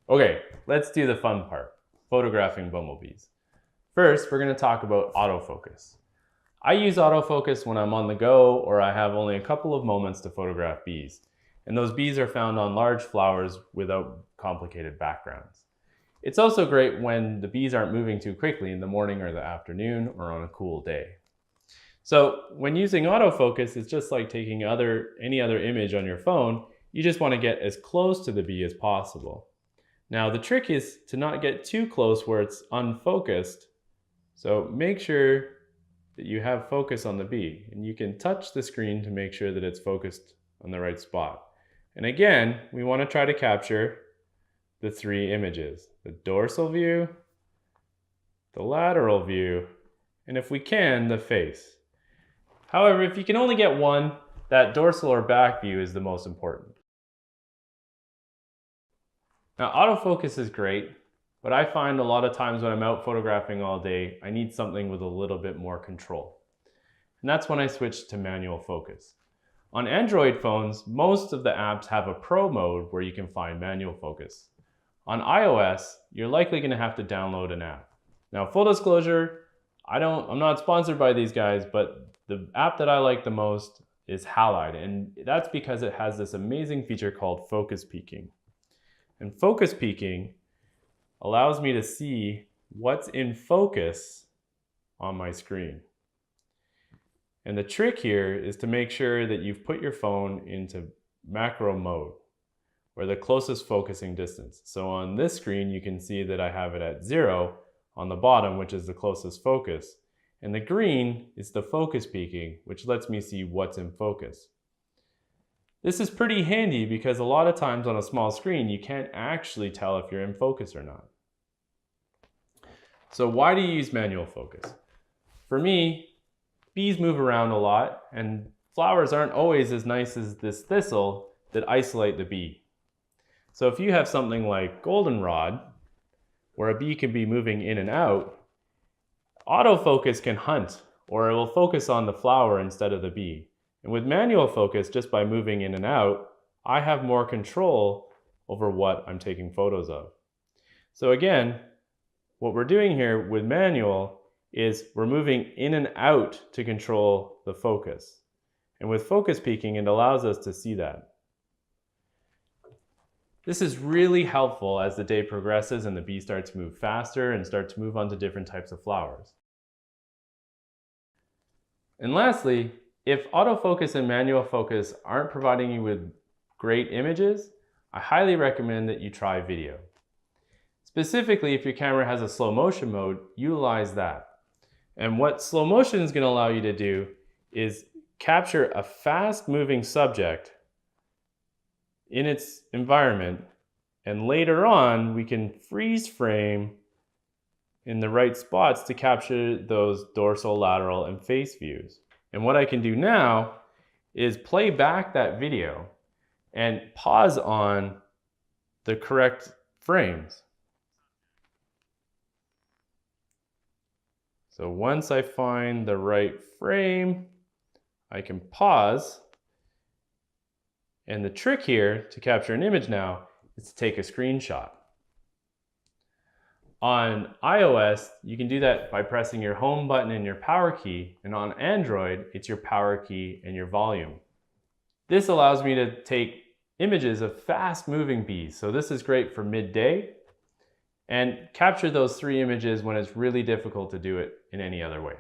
Okay, let's do the fun part, photographing bumblebees. First, we're going to talk about autofocus. I use autofocus when I'm on the go or I have only a couple of moments to photograph bees. And those bees are found on large flowers without complicated backgrounds. It's also great when the bees aren't moving too quickly in the morning or the afternoon or on a cool day. So when using autofocus, it's just like taking any other image on your phone. You just want to get as close to the bee as possible. Now the trick is to not get too close where it's unfocused. So make sure that you have focus on the bee, and you can touch the screen to make sure that it's focused on the right spot. And again, we want to try to capture the three images: the dorsal view, the lateral view, and if we can, the face. However, if you can only get one, that dorsal or back view is the most important. Now, autofocus is great, but I find a lot of times when I'm out photographing all day, I need something with a little bit more control. And that's when I switch to manual focus. On Android phones, most of the apps have a pro mode where you can find manual focus. On iOS, you're likely going to have to download an app. Now, full disclosure, I'm not sponsored by these guys, but the app that I like the most is Halide, and that's because it has this amazing feature called focus peaking. And focus peaking allows me to see what's in focus on my screen. And the trick here is to make sure that you've put your phone into macro mode, or the closest focusing distance. So on this screen, you can see that I have it at 0 on the bottom, which is the closest focus. And the green is the focus peaking, which lets me see what's in focus. This is pretty handy because a lot of times on a small screen, you can't actually tell if you're in focus or not. So why do you use manual focus? For me, bees move around a lot, and flowers aren't always as nice as this thistle that isolate the bee. So if you have something like goldenrod, where a bee can be moving in and out, autofocus can hunt, or it will focus on the flower instead of the bee. And with manual focus, just by moving in and out, I have more control over what I'm taking photos of. So again, what we're doing here with manual is we're moving in and out to control the focus. And with focus peaking, it allows us to see that. This is really helpful as the day progresses and the bee starts to move faster and start to move on to different types of flowers. And lastly, if autofocus and manual focus aren't providing you with great images, I highly recommend that you try video. Specifically, if your camera has a slow motion mode, utilize that. And what slow motion is going to allow you to do is capture a fast moving subject in its environment, and later on we can freeze frame in the right spots to capture those dorsal, lateral, and face views. And what I can do now is play back that video and pause on the correct frames. So once I find the right frame, I can pause. And the trick here to capture an image now is to take a screenshot. On iOS, you can do that by pressing your home button and your power key, and on Android, it's your power key and your volume. This allows me to take images of fast-moving bees, so this is great for midday, and capture those three images when it's really difficult to do it in any other way.